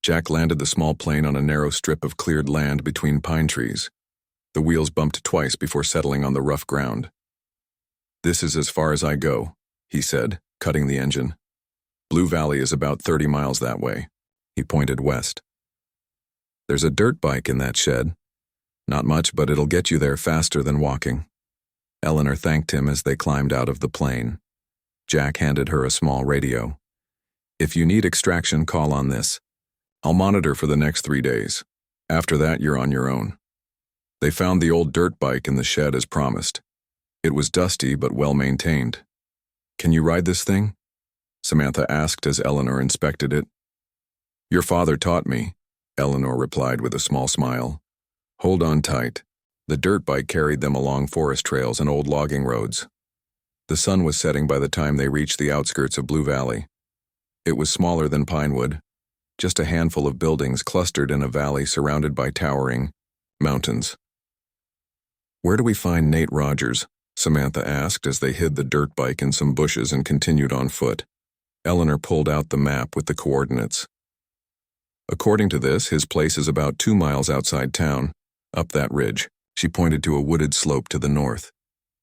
Jack landed the small plane on a narrow strip of cleared land between pine trees. The wheels bumped twice before settling on the rough ground. "This is as far as I go," he said, cutting the engine. "Blue Valley is about 30 miles that way." He pointed west. "There's a dirt bike in that shed. Not much, but it'll get you there faster than walking." Eleanor thanked him as they climbed out of the plane. Jack handed her a small radio. "If you need extraction, call on this. I'll monitor for the next 3 days. After that, you're on your own." They found the old dirt bike in the shed as promised. It was dusty but well-maintained. "Can you ride this thing?" Samantha asked as Eleanor inspected it. "Your father taught me," Eleanor replied with a small smile. "Hold on tight." The dirt bike carried them along forest trails and old logging roads. The sun was setting by the time they reached the outskirts of Blue Valley. It was smaller than Pinewood, just a handful of buildings clustered in a valley surrounded by towering mountains. "Where do we find Nate Rogers?" Samantha asked as they hid the dirt bike in some bushes and continued on foot. Eleanor pulled out the map with the coordinates. "According to this, his place is about 2 miles outside town, up that ridge." She pointed to a wooded slope to the north.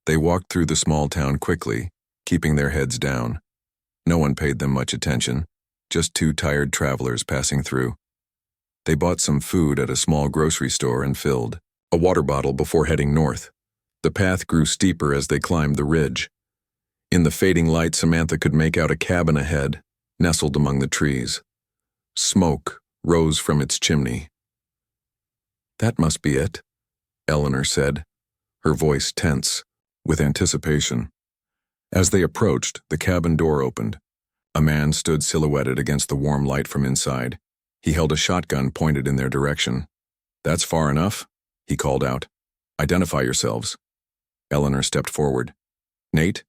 They walked through the small town quickly, keeping their heads down. No one paid them much attention, just 2 tired travelers passing through. They bought some food at a small grocery store and filled a water bottle before heading north. The path grew steeper as they climbed the ridge. In the fading light, Samantha could make out a cabin ahead, nestled among the trees. Smoke rose from its chimney. "That must be it," Eleanor said, her voice tense with anticipation. As they approached, the cabin door opened. A man stood silhouetted against the warm light from inside. He held a shotgun pointed in their direction. "That's far enough," he called out. "Identify yourselves." Eleanor stepped forward. "Nate,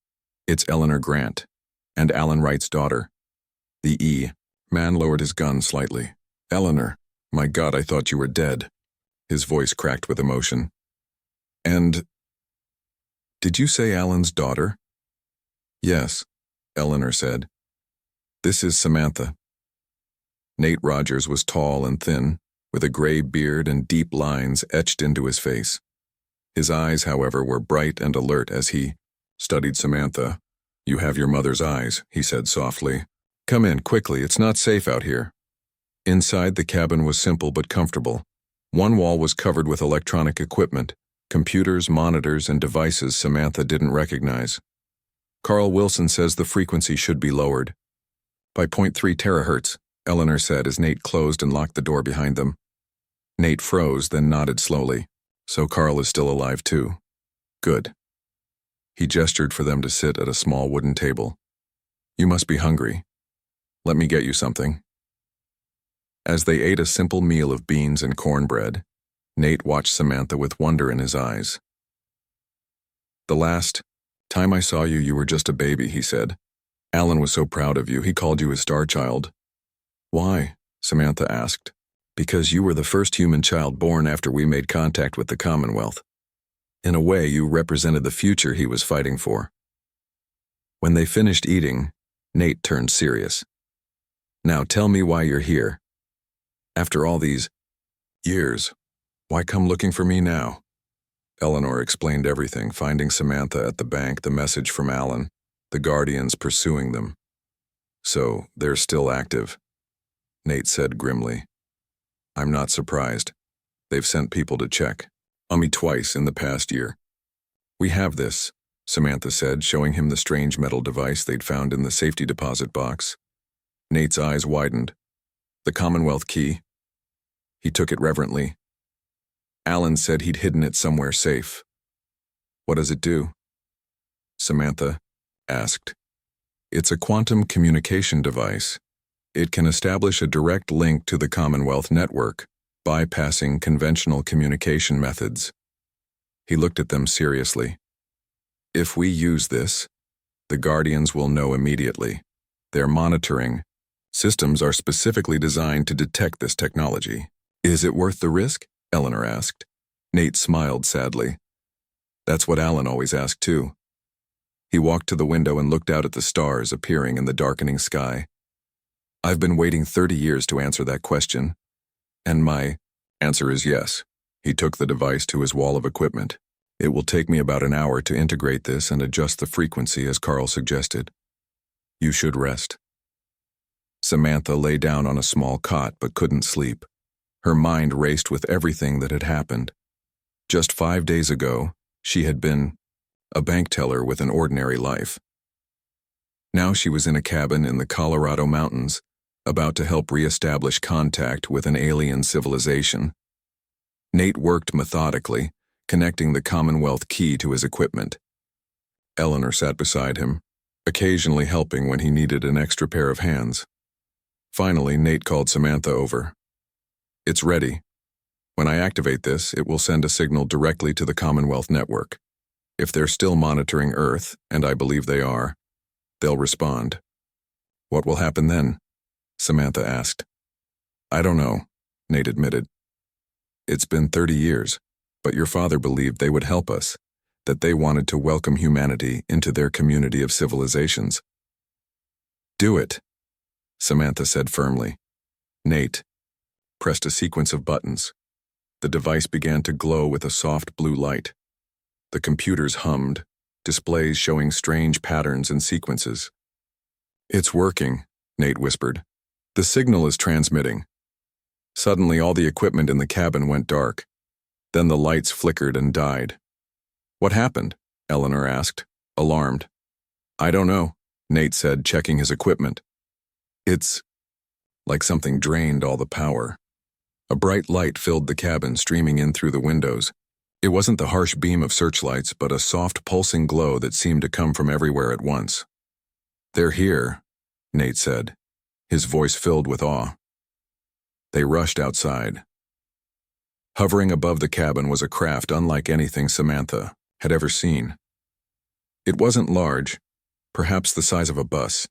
it's Eleanor Grant, and Alan Wright's daughter." The man lowered his gun slightly. "Eleanor, my God, I thought you were dead." His voice cracked with emotion. "And did you say Alan's daughter?" "Yes," Eleanor said. "This is Samantha." Nate Rogers was tall and thin, with a gray beard and deep lines etched into his face. His eyes, however, were bright and alert as he studied Samantha. "You have your mother's eyes," he said softly. "Come in, quickly, it's not safe out here." Inside, the cabin was simple but comfortable. One wall was covered with electronic equipment, computers, monitors, and devices Samantha didn't recognize. "Carl Wilson says the frequency should be lowered by 0.3 terahertz, Eleanor said as Nate closed and locked the door behind them. Nate froze, then nodded slowly. "So Carl is still alive too. Good." He gestured for them to sit at a small wooden table. "You must be hungry. Let me get you something." As they ate a simple meal of beans and cornbread, Nate watched Samantha with wonder in his eyes. "The last time I saw you, you were just a baby," he said. "Alan was so proud of you, he called you his star child." "Why?" Samantha asked. "Because you were the first human child born after we made contact with the Commonwealth. In a way, you represented the future he was fighting for." When they finished eating, Nate turned serious. "Now tell me why you're here. After all these years, why come looking for me now?" Eleanor explained everything, finding Samantha at the bank, the message from Alan, the Guardians pursuing them. "So, they're still active," Nate said grimly. "I'm not surprised. They've sent people to check on me twice in the past year." "We have this," Samantha said, showing him the strange metal device they'd found in the safety deposit box. Nate's eyes widened. "The Commonwealth key?" He took it reverently. "Alan said he'd hidden it somewhere safe." "What does it do?" Samantha asked. "It's a quantum communication device. It can establish a direct link to the Commonwealth network, bypassing conventional communication methods." He looked at them seriously. "If we use this, the Guardians will know immediately. Their monitoring systems are specifically designed to detect this technology." "Is it worth the risk?" Eleanor asked. Nate smiled sadly. "That's what Alan always asked too." He walked to the window and looked out at the stars appearing in the darkening sky. I've been waiting 30 years to answer that question, and my answer is yes. He took the device to his wall of equipment. It will take me about an hour to integrate this and adjust the frequency as Carl suggested. You should rest. Samantha lay down on a small cot but couldn't sleep. Her mind raced with everything that had happened. Just 5 days ago, she had been a bank teller with an ordinary life. Now she was in a cabin in the Colorado mountains, about to help reestablish contact with an alien civilization. Nate worked methodically, connecting the Commonwealth key to his equipment. Eleanor sat beside him, occasionally helping when he needed an extra pair of hands. Finally, Nate called Samantha over. It's ready. When I activate this, it will send a signal directly to the Commonwealth network. If they're still monitoring Earth, and I believe they are, they'll respond. What will happen then? Samantha asked. I don't know, Nate admitted. It's been 30 years, but your father believed they would help us, that they wanted to welcome humanity into their community of civilizations. Do it, Samantha said firmly. Nate pressed a sequence of buttons. The device began to glow with a soft blue light. The computers hummed, displays showing strange patterns and sequences. It's working, Nate whispered. The signal is transmitting. Suddenly, all the equipment in the cabin went dark. Then the lights flickered and died. What happened? Eleanor asked, alarmed. I don't know, Nate said, checking his equipment. It's like something drained all the power. A bright light filled the cabin, streaming in through the windows. It wasn't the harsh beam of searchlights, but a soft, pulsing glow that seemed to come from everywhere at once. They're here, Nate said, his voice filled with awe. They rushed outside. Hovering above the cabin was a craft unlike anything Samantha had ever seen. It wasn't large, perhaps the size of a bus,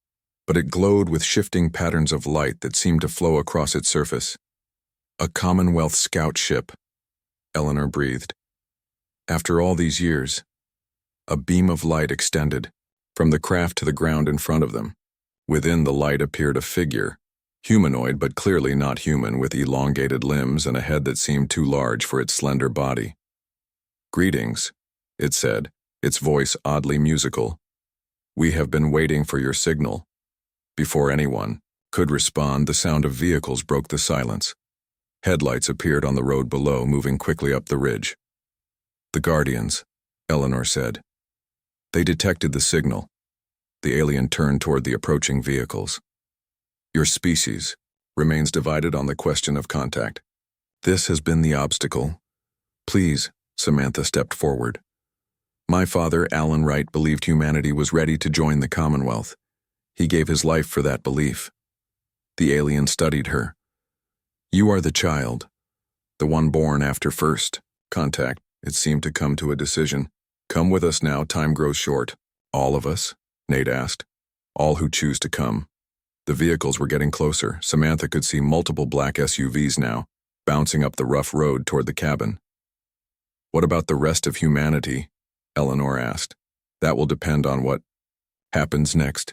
but it glowed with shifting patterns of light that seemed to flow across its surface. A Commonwealth scout ship, Eleanor breathed. After all these years, a beam of light extended from the craft to the ground in front of them. Within the light appeared a figure, humanoid but clearly not human, with elongated limbs and a head that seemed too large for its slender body. Greetings, it said, its voice oddly musical. We have been waiting for your signal. Before anyone could respond, the sound of vehicles broke the silence. Headlights appeared on the road below, moving quickly up the ridge. The Guardians, Eleanor said. They detected the signal. The alien turned toward the approaching vehicles. Your species remains divided on the question of contact. This has been the obstacle. Please, Samantha stepped forward. My father, Alan Wright, believed humanity was ready to join the Commonwealth. He gave his life for that belief. The alien studied her. You are the child, the one born after first contact. It seemed to come to a decision. Come with us now, time grows short. All of us? Nate asked. All who choose to come. The vehicles were getting closer. Samantha could see multiple black SUVs now, bouncing up the rough road toward the cabin. What about the rest of humanity? Eleanor asked. That will depend on what happens next,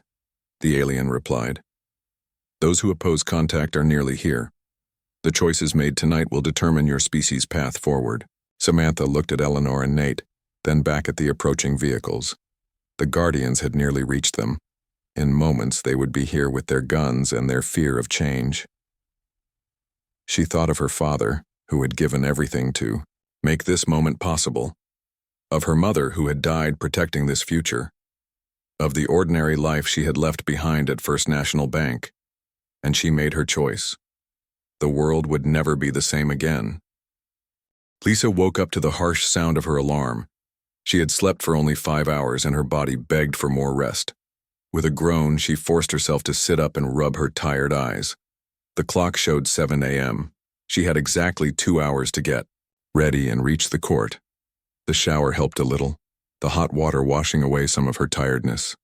the alien replied. Those who oppose contact are nearly here. The choices made tonight will determine your species' path forward. Samantha looked at Eleanor and Nate, then back at the approaching vehicles. The Guardians had nearly reached them. In moments, they would be here with their guns and their fear of change. She thought of her father, who had given everything to make this moment possible, of her mother, who had died protecting this future, of the ordinary life she had left behind at First National Bank, and she made her choice. The world would never be the same again. Lisa woke up to the harsh sound of her alarm. She had slept for only 5 hours and her body begged for more rest. With a groan, she forced herself to sit up and rub her tired eyes. The clock showed 7 a.m. She had exactly 2 hours to get ready and reach the court. The shower helped a little, the hot water washing away some of her tiredness.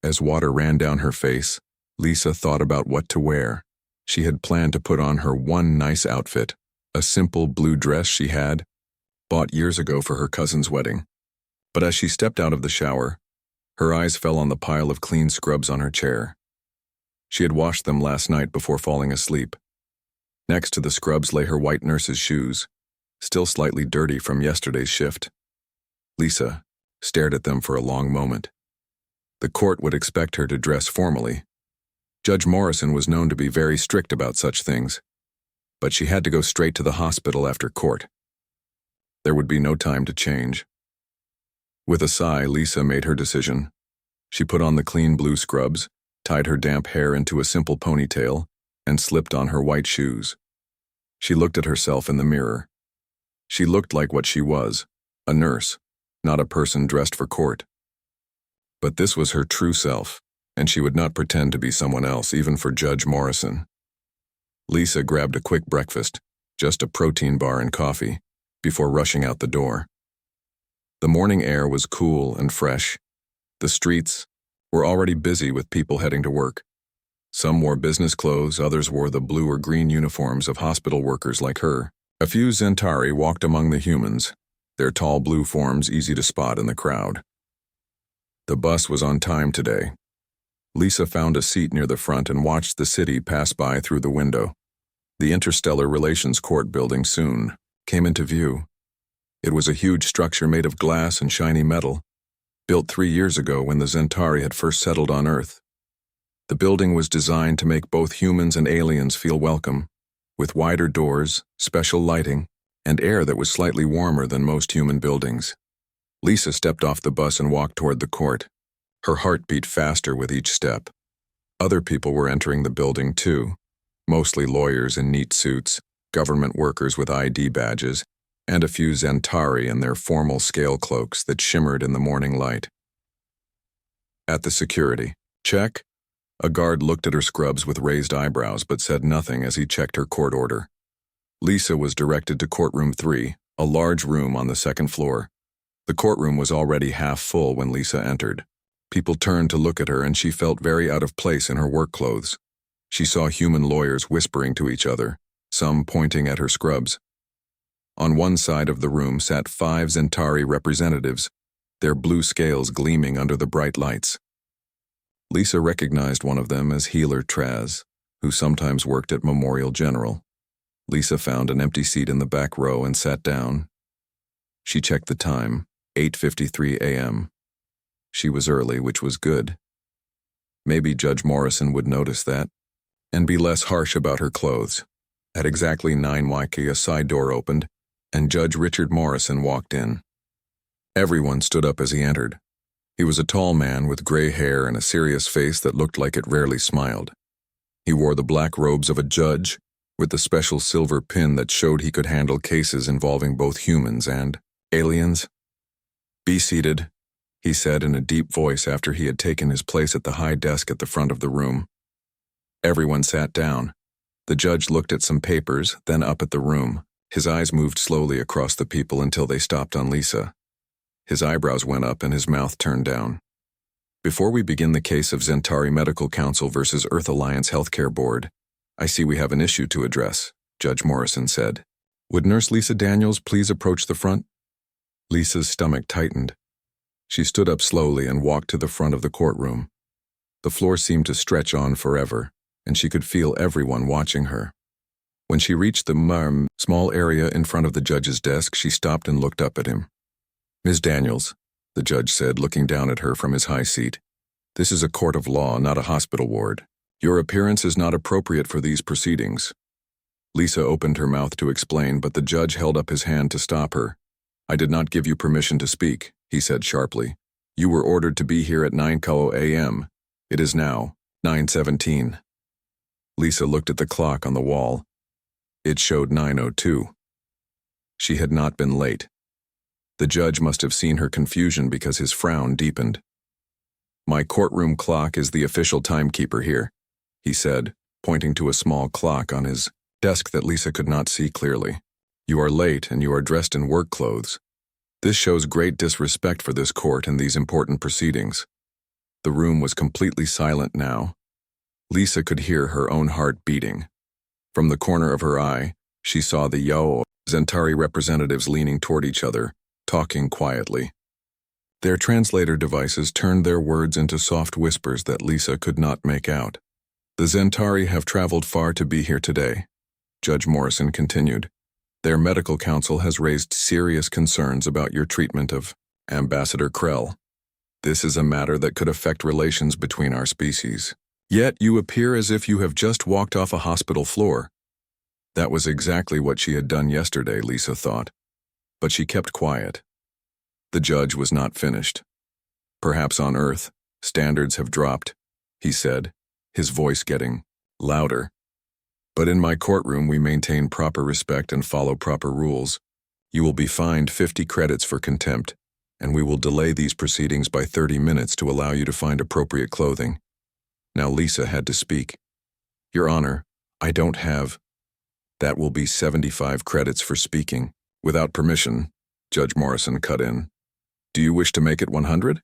As water ran down her face, Lisa thought about what to wear. She had planned to put on her one nice outfit, a simple blue dress she had bought years ago for her cousin's wedding. But as she stepped out of the shower, her eyes fell on the pile of clean scrubs on her chair. She had washed them last night before falling asleep. Next to the scrubs lay her white nurse's shoes, still slightly dirty from yesterday's shift. Lisa stared at them for a long moment. The court would expect her to dress formally. Judge Morrison was known to be very strict about such things, but she had to go straight to the hospital after court. There would be no time to change. With a sigh, Lisa made her decision. She put on the clean blue scrubs, tied her damp hair into a simple ponytail, and slipped on her white shoes. She looked at herself in the mirror. She looked like what she was, a nurse, not a person dressed for court. But this was her true self, and she would not pretend to be someone else, even for Judge Morrison. Lisa grabbed a quick breakfast, just a protein bar and coffee, before rushing out the door. The morning air was cool and fresh. The streets were already busy with people heading to work. Some wore business clothes, others wore the blue or green uniforms of hospital workers like her. A few Zentari walked among the humans, their tall blue forms easy to spot in the crowd. The bus was on time today. Lisa found a seat near the front and watched the city pass by through the window. The Interstellar Relations Court building soon came into view. It was a huge structure made of glass and shiny metal, built 3 years ago when the Zentari had first settled on Earth. The building was designed to make both humans and aliens feel welcome, with wider doors, special lighting, and air that was slightly warmer than most human buildings. Lisa stepped off the bus and walked toward the court. Her heart beat faster with each step. Other people were entering the building too, mostly lawyers in neat suits, government workers with ID badges, and a few Zentari in their formal scale cloaks that shimmered in the morning light. At the security check, a guard looked at her scrubs with raised eyebrows but said nothing as he checked her court order. Lisa was directed to courtroom 3, a large room on the second floor. The courtroom was already half full when Lisa entered. People turned to look at her and she felt very out of place in her work clothes. She saw human lawyers whispering to each other, some pointing at her scrubs. On one side of the room sat 5 Zentari representatives, their blue scales gleaming under the bright lights. Lisa recognized one of them as Healer Traz, who sometimes worked at Memorial General. Lisa found an empty seat in the back row and sat down. She checked the time, 8:53 a.m. She was early, which was good. Maybe Judge Morrison would notice that and be less harsh about her clothes. At exactly 9:00, a side door opened, and Judge Richard Morrison walked in. Everyone stood up as he entered. He was a tall man with gray hair and a serious face that looked like it rarely smiled. He wore the black robes of a judge, with the special silver pin that showed he could handle cases involving both humans and aliens. "Be seated," he said in a deep voice after he had taken his place at the high desk at the front of the room. Everyone sat down. The judge looked at some papers, then up at the room. His eyes moved slowly across the people until they stopped on Lisa. His eyebrows went up and his mouth turned down. "Before we begin the case of Zentari Medical Council versus Earth Alliance Healthcare Board, I see we have an issue to address," Judge Morrison said. "Would Nurse Lisa Daniels please approach the front?" Lisa's stomach tightened. She stood up slowly and walked to the front of the courtroom. The floor seemed to stretch on forever, and she could feel everyone watching her. When she reached the small area in front of the judge's desk, she stopped and looked up at him. "Ms. Daniels," the judge said, looking down at her from his high seat, "this is a court of law, not a hospital ward. Your appearance is not appropriate for these proceedings." Lisa opened her mouth to explain, but the judge held up his hand to stop her. "I did not give you permission to speak," he said sharply. "You were ordered to be here at 9:00 a.m. It is now 9:17. Lisa looked at the clock on the wall. It showed 9:02. She had not been late. The judge must have seen her confusion because his frown deepened. "My courtroom clock is the official timekeeper here," he said, pointing to a small clock on his desk that Lisa could not see clearly. "You are late and you are dressed in work clothes. This shows great disrespect for this court and these important proceedings." The room was completely silent now. Lisa could hear her own heart beating. From the corner of her eye, she saw the Zentari representatives leaning toward each other, talking quietly. Their translator devices turned their words into soft whispers that Lisa could not make out. The Zentari have traveled far to be here today, Judge Morrison continued. Their medical council has raised serious concerns about your treatment of Ambassador Krell. This is a matter that could affect relations between our species. Yet you appear as if you have just walked off a hospital floor. That was exactly what she had done yesterday, Lisa thought. But she kept quiet. The judge was not finished. Perhaps on Earth, standards have dropped, he said, his voice getting louder. But in my courtroom we maintain proper respect and follow proper rules. You will be fined 50 credits for contempt, and we will delay these proceedings by 30 minutes to allow you to find appropriate clothing. Now Lisa had to speak. Your Honor, I don't have. That will be 75 credits for speaking. Without permission, Judge Morrison cut in. Do you wish to make it 100?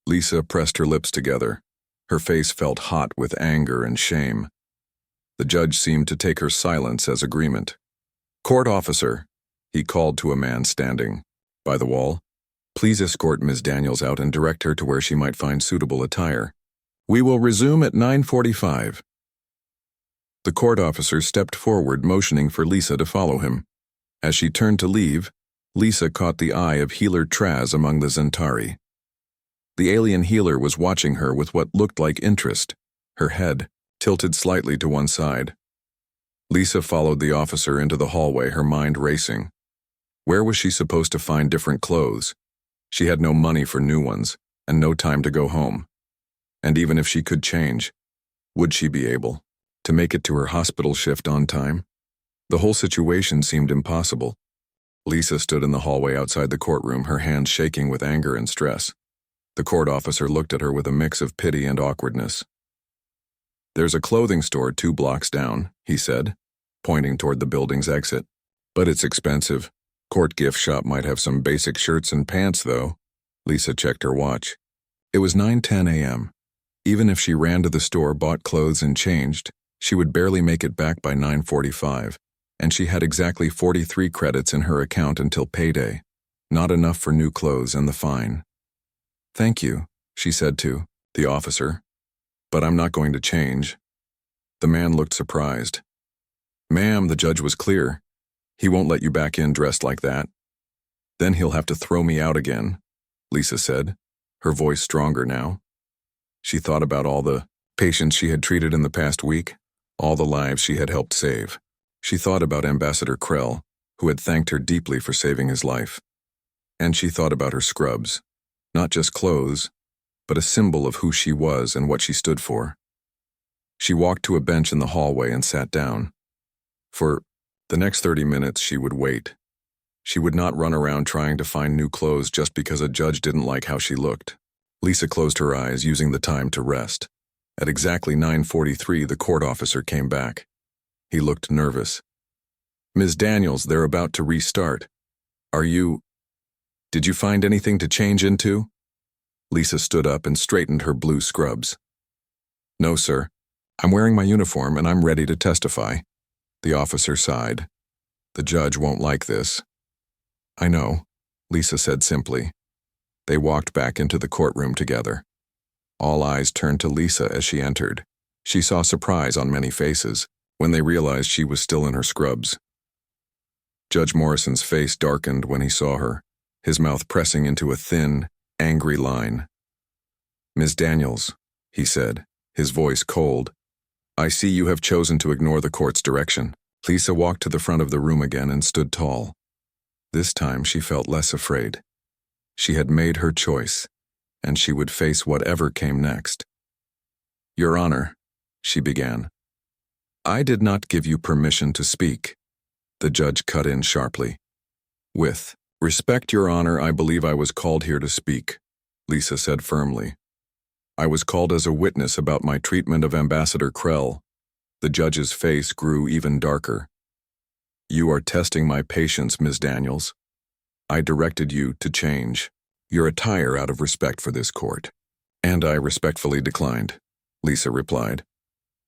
Lisa pressed her lips together. Her face felt hot with anger and shame. The judge seemed to take her silence as agreement. Court officer, he called to a man standing by the wall. Please escort Ms. Daniels out and direct her to where she might find suitable attire. We will resume at 9:45. The court officer stepped forward, motioning for Lisa to follow him. As she turned to leave, Lisa caught the eye of healer Traz among the Zentari. The alien healer was watching her with what looked like interest, her head tilted slightly to one side. Lisa followed the officer into the hallway, her mind racing. Where was she supposed to find different clothes? She had no money for new ones, and no time to go home. And even if she could change, would she be able to make it to her hospital shift on time? The whole situation seemed impossible. Lisa stood in the hallway outside the courtroom, her hands shaking with anger and stress. The court officer looked at her with a mix of pity and awkwardness. There's a clothing store 2 blocks down, he said, pointing toward the building's exit. But it's expensive. Court gift shop might have some basic shirts and pants, though. Lisa checked her watch. It was 9:10 a.m. Even if she ran to the store, bought clothes and changed, she would barely make it back by 9:45, and she had exactly 43 credits in her account until payday. Not enough for new clothes and the fine. Thank you, she said to the officer. But I'm not going to change. The man looked surprised. Ma'am, the judge was clear. He won't let you back in dressed like that. Then he'll have to throw me out again, Lisa said, her voice stronger now. She thought about all the patients she had treated in the past week, all the lives she had helped save. She thought about Ambassador Krell, who had thanked her deeply for saving his life. And she thought about her scrubs, not just clothes, but a symbol of who she was and what she stood for. She walked to a bench in the hallway and sat down. For the next 30 minutes she would wait. She would not run around trying to find new clothes just because a judge didn't like how she looked. Lisa closed her eyes, using the time to rest. At exactly 9:43, the court officer came back. He looked nervous. Ms. Daniels, they're about to restart. Did you find anything to change into? Lisa stood up and straightened her blue scrubs. No, sir. I'm wearing my uniform and I'm ready to testify. The officer sighed. The judge won't like this. I know, Lisa said simply. They walked back into the courtroom together. All eyes turned to Lisa as she entered. She saw surprise on many faces when they realized she was still in her scrubs. Judge Morrison's face darkened when he saw her, his mouth pressing into a thin, angry line. Ms. Daniels, he said, his voice cold. I see you have chosen to ignore the court's direction. Lisa walked to the front of the room again and stood tall. This time she felt less afraid. She had made her choice, and she would face whatever came next. Your Honor, she began. I did not give you permission to speak. The judge cut in sharply. With respect, Your Honor, I believe I was called here to speak, Lisa said firmly. I was called as a witness about my treatment of Ambassador Krell. The judge's face grew even darker. You are testing my patience, Ms. Daniels. I directed you to change your attire out of respect for this court. And I respectfully declined, Lisa replied.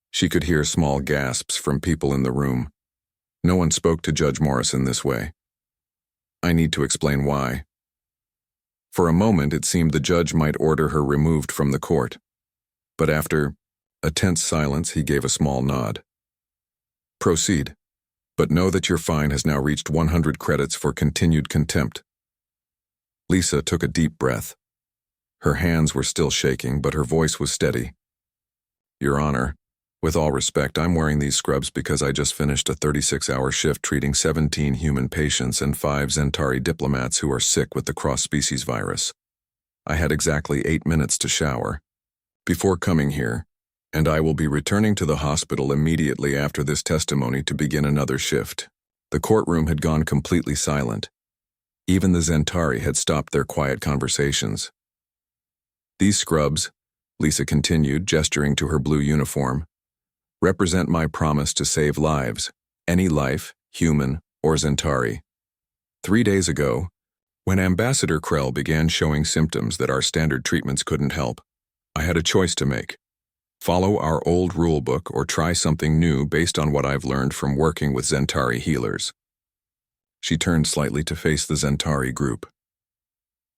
She could hear small gasps from people in the room. No one spoke to Judge Morrison this way. I need to explain why. For a moment, it seemed the judge might order her removed from the court. But after A tense silence, he gave a small nod. Proceed. But know that your fine has now reached 100 credits for continued contempt. Lisa took a deep breath. Her hands were still shaking, but her voice was steady. Your Honor, with all respect, I'm wearing these scrubs because I just finished a 36-hour shift treating 17 human patients and 5 Zentari diplomats who are sick with the cross-species virus. I had exactly 8 minutes to shower before coming here, and I will be returning to the hospital immediately after this testimony to begin another shift. The courtroom had gone completely silent. Even the Zentari had stopped their quiet conversations. These scrubs, Lisa continued, gesturing to her blue uniform, represent my promise to save lives, any life, human or Zentari. 3 days ago, when Ambassador Krell began showing symptoms that our standard treatments couldn't help, I had a choice to make. Follow our old rulebook or try something new based on what I've learned from working with Zentari healers. She turned slightly to face the Zentari group.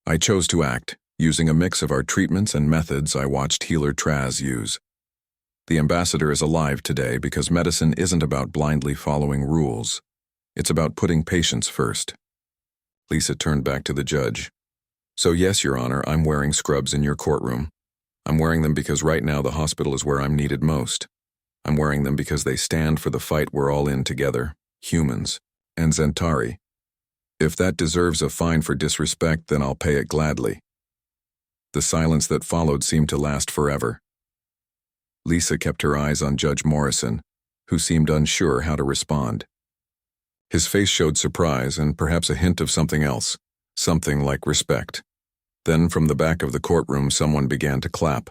I chose to act, using a mix of our treatments and methods I watched healer Traz use. The ambassador is alive today because medicine isn't about blindly following rules. It's about putting patients first. Lisa turned back to the judge. So yes, Your Honor, I'm wearing scrubs in your courtroom. I'm wearing them because right now the hospital is where I'm needed most. I'm wearing them because they stand for the fight we're all in together, humans and Zentari. If that deserves a fine for disrespect, then I'll pay it gladly. The silence that followed seemed to last forever. Lisa kept her eyes on Judge Morrison, who seemed unsure how to respond. His face showed surprise and perhaps a hint of something else, something like respect. Then from the back of the courtroom someone began to clap.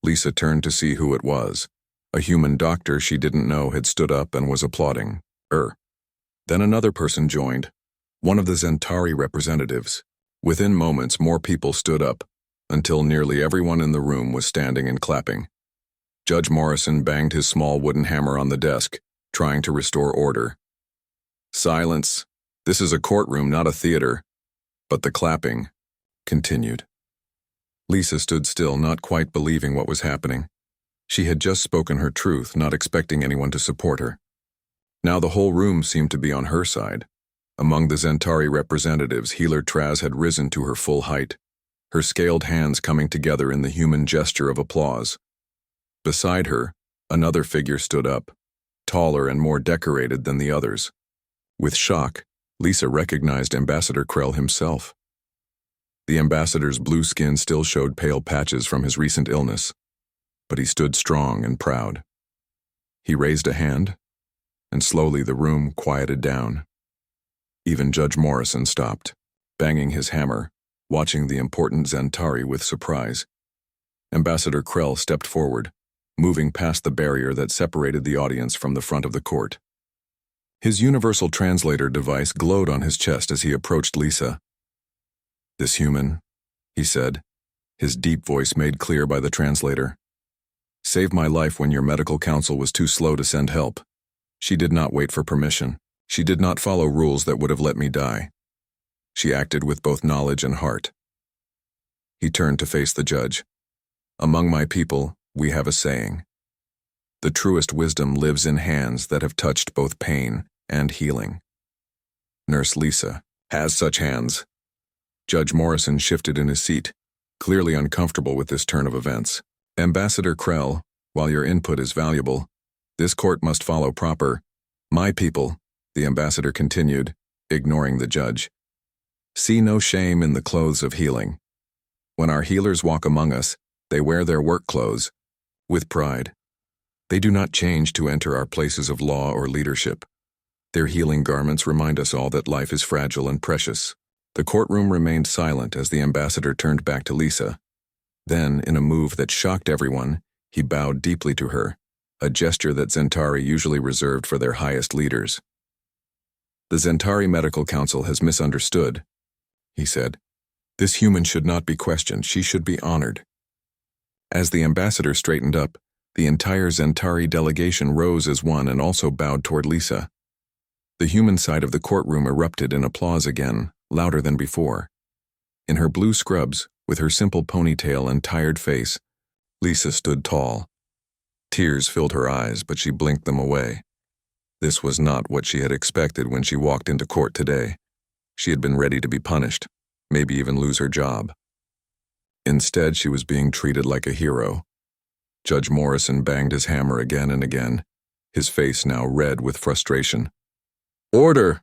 Lisa turned to see who it was. A human doctor she didn't know had stood up and was applauding. Then another person joined, one of the Zentari representatives. Within moments more people stood up, until nearly everyone in the room was standing and clapping. Judge Morrison banged his small wooden hammer on the desk, trying to restore order. Silence. This is a courtroom, not a theater. But the clapping continued. Lisa stood still, not quite believing what was happening. She had just spoken her truth, not expecting anyone to support her. Now the whole room seemed to be on her side. Among the Zentari representatives, healer Traz had risen to her full height, her scaled hands coming together in the human gesture of applause. Beside her, another figure stood up, taller and more decorated than the others. With shock, Lisa recognized Ambassador Krell himself. The ambassador's blue skin still showed pale patches from his recent illness, but he stood strong and proud. He raised a hand, and slowly the room quieted down. Even Judge Morrison stopped, banging his hammer, watching the important Zentari with surprise. Ambassador Krell stepped forward, moving past the barrier that separated the audience from the front of the court. His universal translator device glowed on his chest as he approached Lisa. This human, he said, his deep voice made clear by the translator, saved my life when your medical council was too slow to send help. She did not wait for permission. She did not follow rules that would have let me die. She acted with both knowledge and heart. He turned to face the judge. Among my people, we have a saying. The truest wisdom lives in hands that have touched both pain and healing. Nurse Lisa has such hands. Judge Morrison shifted in his seat, clearly uncomfortable with this turn of events. Ambassador Krell, while your input is valuable, this court must follow proper. My people, the ambassador continued, ignoring the judge, see no shame in the clothes of healing. When our healers walk among us, they wear their work clothes with pride. They do not change to enter our places of law or leadership. Their healing garments remind us all that life is fragile and precious. The courtroom remained silent as the ambassador turned back to Lisa. Then, in a move that shocked everyone, he bowed deeply to her, a gesture that Zentari usually reserved for their highest leaders. The Zentari Medical Council has misunderstood, he said. This human should not be questioned. She should be honored. As the ambassador straightened up, the entire Zentari delegation rose as one and also bowed toward Lisa. The human side of the courtroom erupted in applause again, louder than before. In her blue scrubs, with her simple ponytail and tired face, Lisa stood tall, Tears filled her eyes, but she blinked them away. This was not what she had expected when she walked into court today. She had been ready to be punished, maybe even lose her job. Instead, she was being treated like a hero. Judge Morrison banged his hammer again and again, his face now red with frustration. "Order!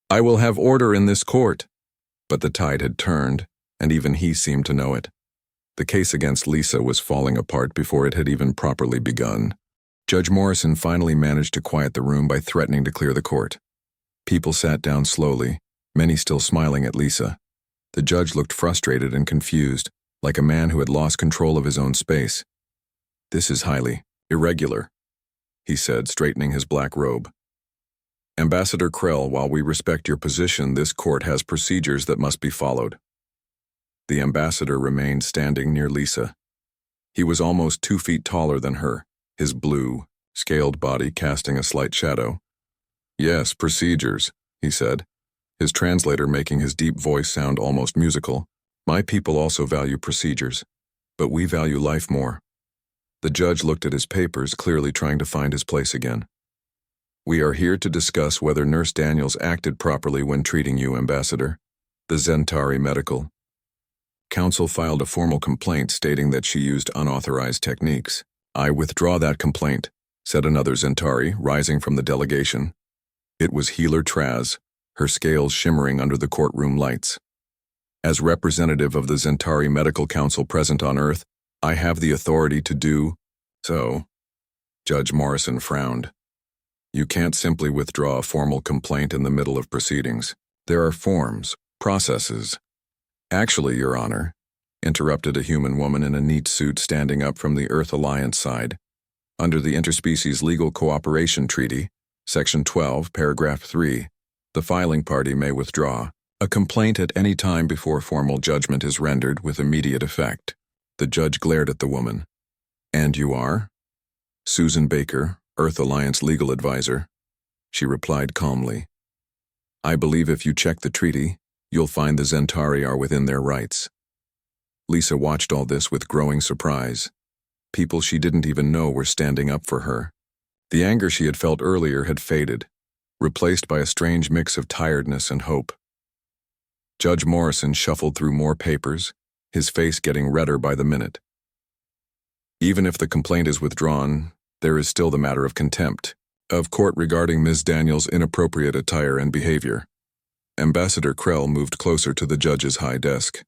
I will have order in this court." But the tide had turned, and even he seemed to know it. The case against Lisa was falling apart before it had even properly begun. Judge Morrison finally managed to quiet the room by threatening to clear the court. People sat down slowly, many still smiling at Lisa. The judge looked frustrated and confused, like a man who had lost control of his own space. "This is highly irregular," he said, straightening his black robe. "Ambassador Krell, while we respect your position, this court has procedures that must be followed." The ambassador remained standing near Lisa. He was almost 2 feet taller than her, his blue, scaled body casting a slight shadow. "Yes, procedures," he said, his translator making his deep voice sound almost musical. "My people also value procedures, but we value life more." The judge looked at his papers, clearly trying to find his place again. "We are here to discuss whether Nurse Daniels acted properly when treating you, Ambassador. The Zentari Medical Council filed a formal complaint stating that she used unauthorized techniques. "I withdraw that complaint," said another Zentari, rising from the delegation. It was Healer Traz, her scales shimmering under the courtroom lights. "As representative of the Zentari Medical Council present on Earth, I have the authority to do so." Judge Morrison frowned. "You can't simply withdraw a formal complaint in the middle of proceedings. There are forms, processes." "Actually, Your Honor," interrupted a human woman in a neat suit standing up from the Earth Alliance side. "Under the Interspecies Legal Cooperation Treaty, Section 12, Paragraph 3, the filing party may withdraw a complaint at any time before formal judgment is rendered with immediate effect." The judge glared at the woman. "And you are?" "Susan Baker, Earth Alliance legal advisor." She replied calmly. "I believe if you check the treaty, you'll find the Zentari are within their rights." Lisa watched all this with growing surprise. People she didn't even know were standing up for her. The anger she had felt earlier had faded, replaced by a strange mix of tiredness and hope. Judge Morrison shuffled through more papers, his face getting redder by the minute. "Even if the complaint is withdrawn, there is still the matter of contempt of court regarding Ms. Daniels' inappropriate attire and behavior." Ambassador Krell moved closer to the judge's high desk.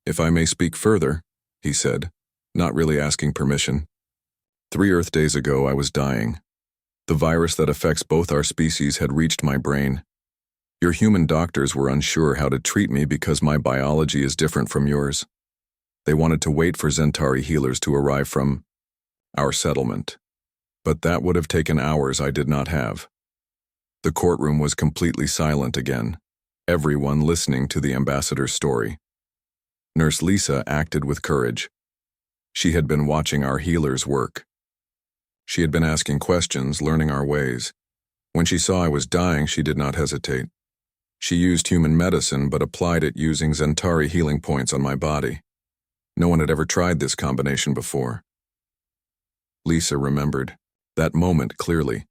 "If I may speak further," he said, not really asking permission. 3 Earth days ago I was dying. The virus that affects both our species had reached my brain. Your human doctors were unsure how to treat me because my biology is different from yours. They wanted to wait for Zentari healers to arrive from our settlement. But that would have taken hours I did not have." The courtroom was completely silent again, everyone listening to the ambassador's story. Nurse Lisa acted with courage. She had been watching our healers work. She had been asking questions, learning our ways. When she saw I was dying, she did not hesitate. She used human medicine but applied it using Zentari healing points on my body. No one had ever tried this combination before. Lisa remembered that moment clearly.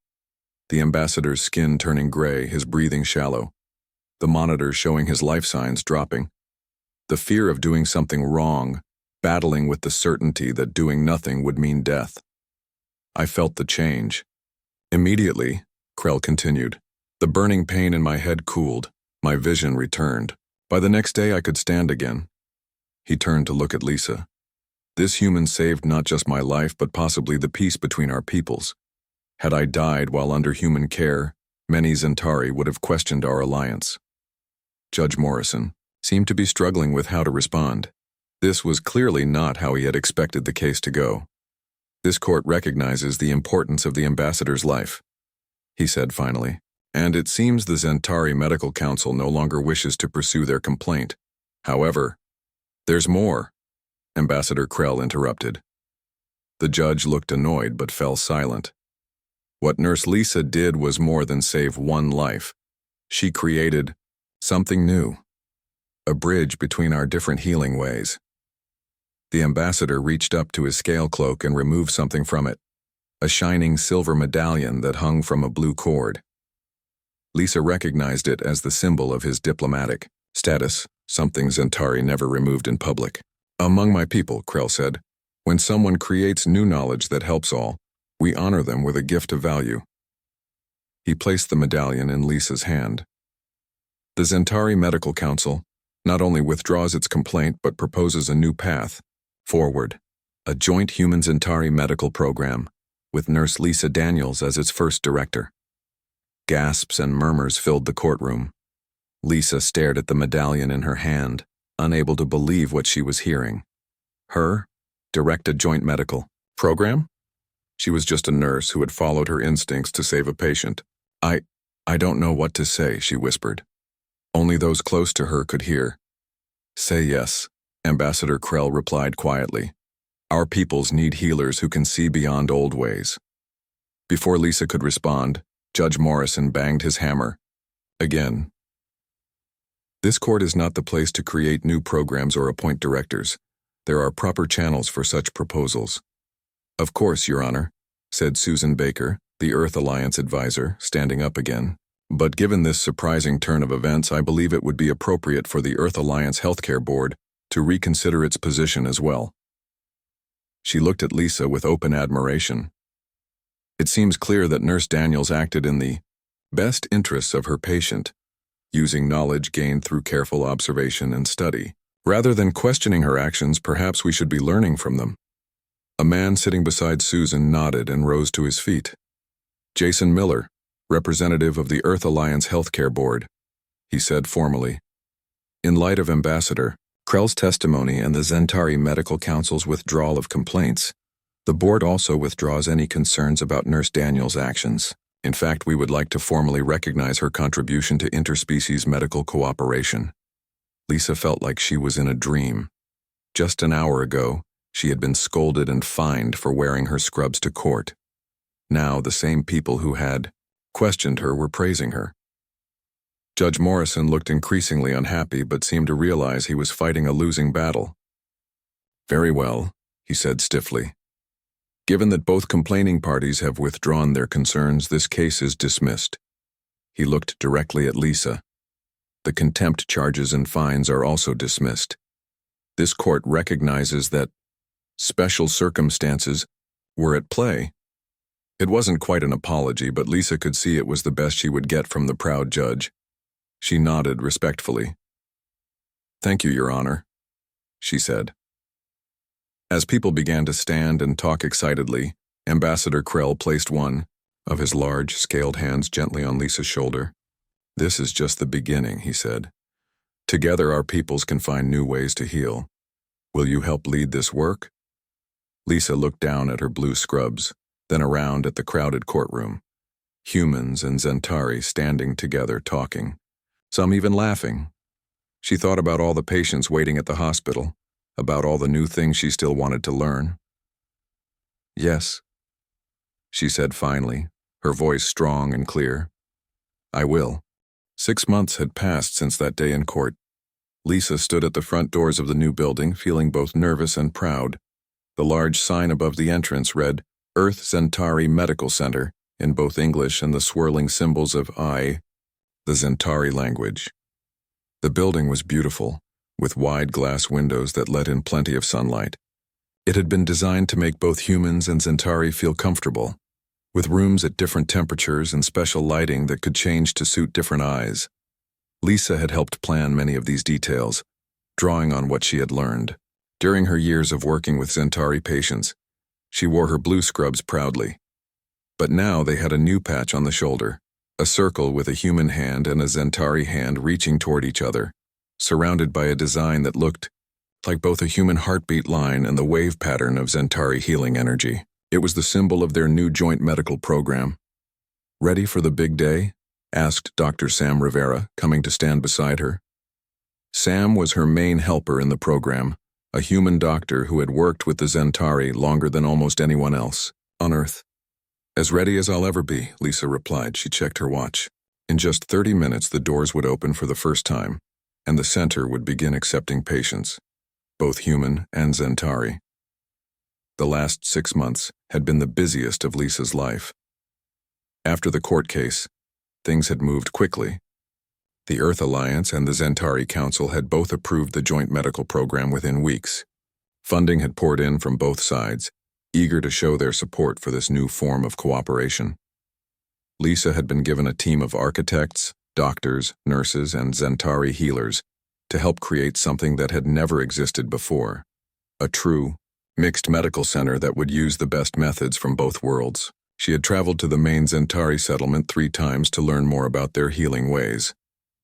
The ambassador's skin turning gray, his breathing shallow. The monitors showing his life signs dropping. The fear of doing something wrong, battling with the certainty that doing nothing would mean death. I felt the change. Immediately, Krell continued, the burning pain in my head cooled, my vision returned. By the next day I could stand again. He turned to look at Lisa. This human saved not just my life but possibly the peace between our peoples. Had I died while under human care, many Zentari would have questioned our alliance. Judge Morrison seemed to be struggling with how to respond. This was clearly not how he had expected the case to go. This court recognizes the importance of the ambassador's life, he said finally, and it seems the Zentari Medical Council no longer wishes to pursue their complaint. However, there's more, Ambassador Krell interrupted. The judge looked annoyed but fell silent. What Nurse Lisa did was more than save one life. She created something new, a bridge between our different healing ways. The ambassador reached up to his scale cloak and removed something from it. a shining silver medallion that hung from a blue cord. Lisa recognized it as the symbol of his diplomatic status, something Zentari never removed in public. "Among my people," Krell said, "when someone creates new knowledge that helps all, we honor them with a gift of value." He placed the medallion in Lisa's hand. The Zentari Medical Council not only withdraws its complaint but proposes a new path forward, a joint human-Zentari medical program, with Nurse Lisa Daniels as its first director. Gasps and murmurs filled the courtroom. Lisa stared at the medallion in her hand, unable to believe what she was hearing. Her? Direct a joint medical program? She was just a nurse who had followed her instincts to save a patient. I don't know what to say," she whispered. Only those close to her could hear. "Say yes," Ambassador Krell replied quietly. "Our peoples need healers who can see beyond old ways." Before Lisa could respond, Judge Morrison banged his hammer. Again. "This court is not the place to create new programs or appoint directors. There are proper channels for such proposals." "Of course, Your Honor," said Susan Baker, the Earth Alliance advisor, standing up again. "But given this surprising turn of events, I believe it would be appropriate for the Earth Alliance Healthcare Board to reconsider its position as well." She looked at Lisa with open admiration. It seems clear that Nurse Daniels acted in the best interests of her patient, using knowledge gained through careful observation and study. Rather than questioning her actions, perhaps we should be learning from them. A man sitting beside Susan nodded and rose to his feet. "Jason Miller, representative of the Earth Alliance Healthcare Board," he said formally. "In light of Ambassador Krell's testimony and the Zentari Medical Council's withdrawal of complaints, the board also withdraws any concerns about Nurse Daniels' actions. In fact, we would like to formally recognize her contribution to interspecies medical cooperation." Lisa felt like she was in a dream. Just an hour ago, she had been scolded and fined for wearing her scrubs to court. Now, the same people who had questioned her were praising her. Judge Morrison looked increasingly unhappy but seemed to realize he was fighting a losing battle. "Very well," he said stiffly. "Given that both complaining parties have withdrawn their concerns, this case is dismissed." He looked directly at Lisa. "The contempt charges and fines are also dismissed. This court recognizes that special circumstances were at play." It wasn't quite an apology, but Lisa could see it was the best she would get from the proud judge. She nodded respectfully. "Thank you, Your Honor," she said. As people began to stand and talk excitedly, Ambassador Krell placed one of his large, scaled hands gently on Lisa's shoulder. "This is just the beginning," he said. "Together our peoples can find new ways to heal. Will you help lead this work?" Lisa looked down at her blue scrubs, then around at the crowded courtroom. Humans and Zentari standing together talking, some even laughing. She thought about all the patients waiting at the hospital, about all the new things she still wanted to learn. "Yes," she said finally, her voice strong and clear. "I will." 6 months had passed since that day in court. Lisa stood at the front doors of the new building, feeling both nervous and proud. The large sign above the entrance read, "Earth Zentari Medical Center," in both English and the swirling symbols of the Zentari language. The building was beautiful, with wide glass windows that let in plenty of sunlight. It had been designed to make both humans and Zentari feel comfortable, with rooms at different temperatures and special lighting that could change to suit different eyes. Lisa had helped plan many of these details, drawing on what she had learned. During her years of working with Zentari patients, she wore her blue scrubs proudly. But now they had a new patch on the shoulder, a circle with a human hand and a Zentari hand reaching toward each other, surrounded by a design that looked like both a human heartbeat line and the wave pattern of Zentari healing energy. It was the symbol of their new joint medical program. "Ready for the big day?" asked Dr. Sam Rivera, coming to stand beside her. Sam was her main helper in the program, a human doctor who had worked with the Zentari longer than almost anyone else on Earth. "As ready as I'll ever be," Lisa replied. She checked her watch. In just 30 minutes, the doors would open for the first time, and the center would begin accepting patients, both human and Zentari. The last 6 months had been the busiest of Lisa's life. After the court case, things had moved quickly. The Earth Alliance and the Zentari Council had both approved the joint medical program within weeks. Funding had poured in from both sides, eager to show their support for this new form of cooperation. Lisa had been given a team of architects, doctors, nurses, and Zentari healers to help create something that had never existed before, a true, mixed medical center that would use the best methods from both worlds. She had traveled to the main Zentari settlement 3 times to learn more about their healing ways.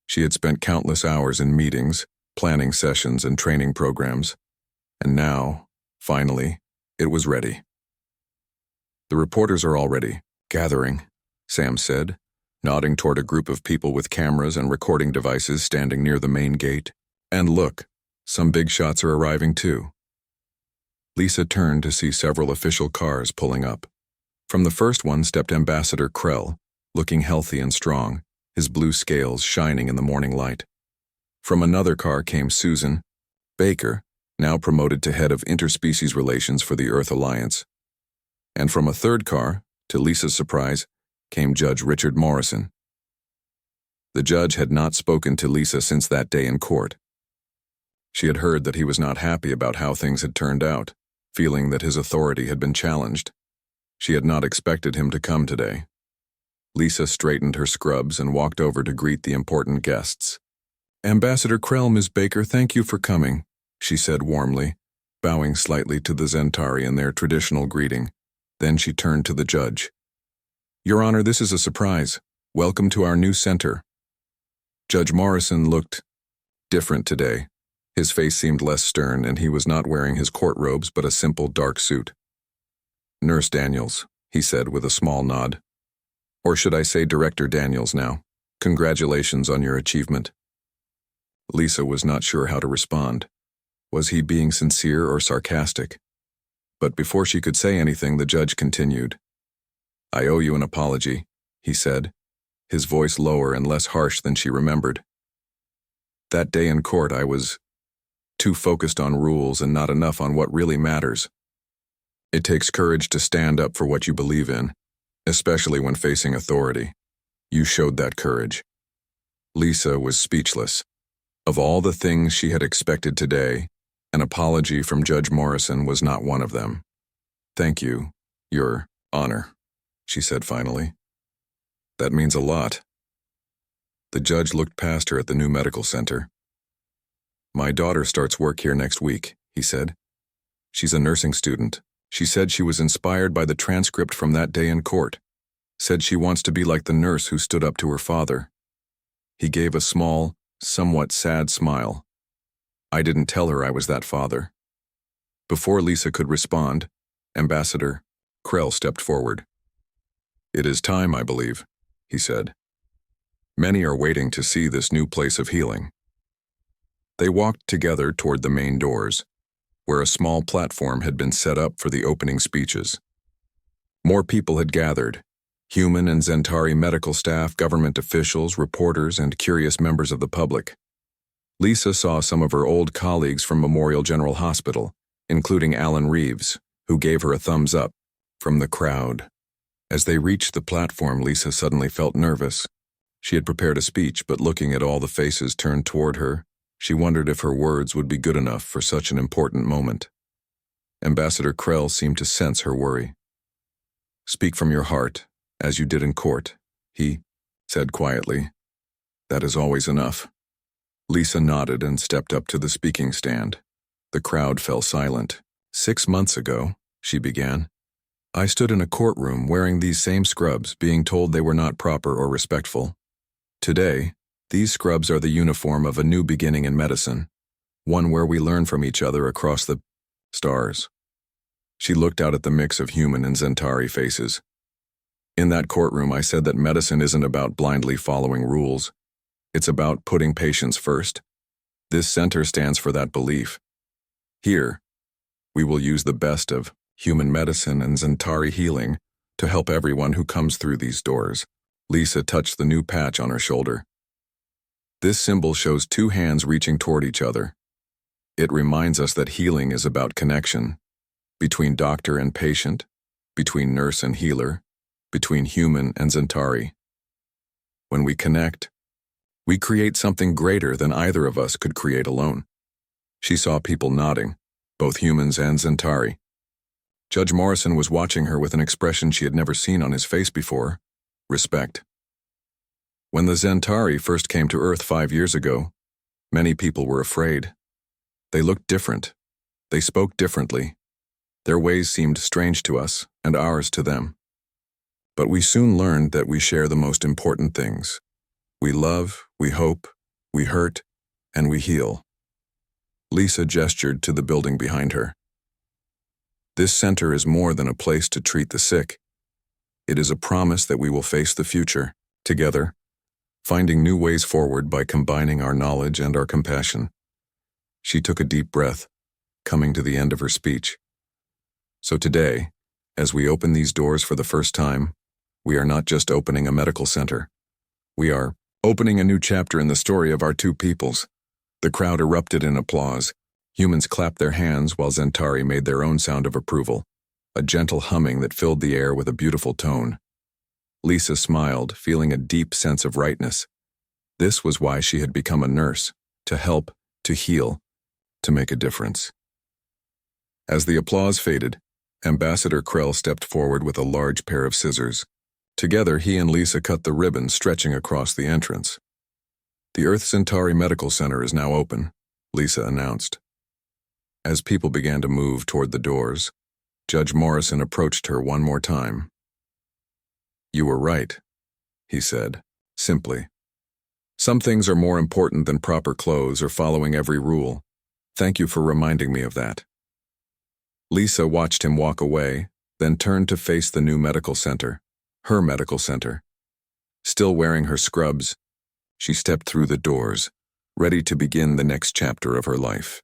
She had spent countless hours in meetings, planning sessions, and training programs. And now, finally, it was ready. "The reporters are already gathering," Sam said, nodding toward a group of people with cameras and recording devices standing near the main gate. "And look, some big shots are arriving too." Lisa turned to see several official cars pulling up. From the first one stepped Ambassador Krell, looking healthy and strong, his blue scales shining in the morning light. From another car came Susan Baker, now promoted to head of interspecies relations for the Earth Alliance. And from a third car, to Lisa's surprise, came Judge Richard Morrison. The judge had not spoken to Lisa since that day in court. She had heard that he was not happy about how things had turned out, feeling that his authority had been challenged. She had not expected him to come today. Lisa straightened her scrubs and walked over to greet the important guests. "Ambassador Krell, Ms. Baker, thank you for coming," she said warmly, bowing slightly to the Zentari in their traditional greeting. Then she turned to the judge. "Your Honor, this is a surprise. Welcome to our new center." Judge Morrison looked different today. His face seemed less stern, and he was not wearing his court robes but a simple dark suit. "Nurse Daniels," he said with a small nod. "Or should I say Director Daniels now? Congratulations on your achievement." Lisa was not sure how to respond. Was he being sincere or sarcastic? But before she could say anything, the judge continued. "I owe you an apology," he said, his voice lower and less harsh than she remembered. "That day in court I was too focused on rules and not enough on what really matters. It takes courage to stand up for what you believe in, especially when facing authority. You showed that courage." Lisa was speechless. Of all the things she had expected today, an apology from Judge Morrison was not one of them. "Thank you, Your Honor," she said finally. "That means a lot." The judge looked past her at the new medical center. "My daughter starts work here next week," he said. "She's a nursing student. She said she was inspired by the transcript from that day in court. Said she wants to be like the nurse who stood up to her father." He gave a small, somewhat sad smile. "I didn't tell her I was that father." Before Lisa could respond, Ambassador Krell stepped forward. "It is time, I believe," he said. "Many are waiting to see this new place of healing." They walked together toward the main doors, where a small platform had been set up for the opening speeches. More people had gathered, human and Zentari medical staff, government officials, reporters, and curious members of the public. Lisa saw some of her old colleagues from Memorial General Hospital, including Alan Reeves, who gave her a thumbs up from the crowd. As they reached the platform, Lisa suddenly felt nervous. She had prepared a speech, but looking at all the faces turned toward her, she wondered if her words would be good enough for such an important moment. Ambassador Krell seemed to sense her worry. "Speak from your heart, as you did in court," he said quietly. "That is always enough." Lisa nodded and stepped up to the speaking stand. The crowd fell silent. "6 months ago," she began, "I stood in a courtroom wearing these same scrubs, being told they were not proper or respectful. Today, these scrubs are the uniform of a new beginning in medicine, one where we learn from each other across the stars." She looked out at the mix of human and Zentari faces. "In that courtroom, I said that medicine isn't about blindly following rules. It's about putting patients first. This center stands for that belief. Here, we will use the best of human medicine and Zentari healing to help everyone who comes through these doors." Lisa touched the new patch on her shoulder. This symbol shows 2 hands reaching toward each other. It reminds us that healing is about connection. between doctor and patient, between nurse and healer, between human and Zentari. When we connect, we create something greater than either of us could create alone. She saw people nodding, both humans and Zentari. Judge Morrison was watching her with an expression she had never seen on his face before: respect. When the Zentari first came to Earth 5 years ago, many people were afraid. They looked different. They spoke differently. Their ways seemed strange to us, and ours to them. But we soon learned that we share the most important things. We love, we hope, we hurt, and we heal. Lisa gestured to the building behind her. This center is more than a place to treat the sick. It is a promise that we will face the future, together, finding new ways forward by combining our knowledge and our compassion. She took a deep breath, coming to the end of her speech. So today, as we open these doors for the first time, we are not just opening a medical center. We are opening a new chapter in the story of our two peoples. The crowd erupted in applause. Humans clapped their hands while Zentari made their own sound of approval, a gentle humming that filled the air with a beautiful tone. Lisa smiled, feeling a deep sense of rightness. This was why she had become a nurse, to help, to heal, to make a difference. As the applause faded, Ambassador Krell stepped forward with a large pair of scissors. Together, he and Lisa cut the ribbon stretching across the entrance. The Earth Centauri Medical Center is now open, Lisa announced. As people began to move toward the doors, Judge Morrison approached her one more time. "You were right," he said, simply. "Some things are more important than proper clothes or following every rule. Thank you for reminding me of that." Lisa watched him walk away, then turned to face the new medical center, her medical center. Still wearing her scrubs, she stepped through the doors, ready to begin the next chapter of her life.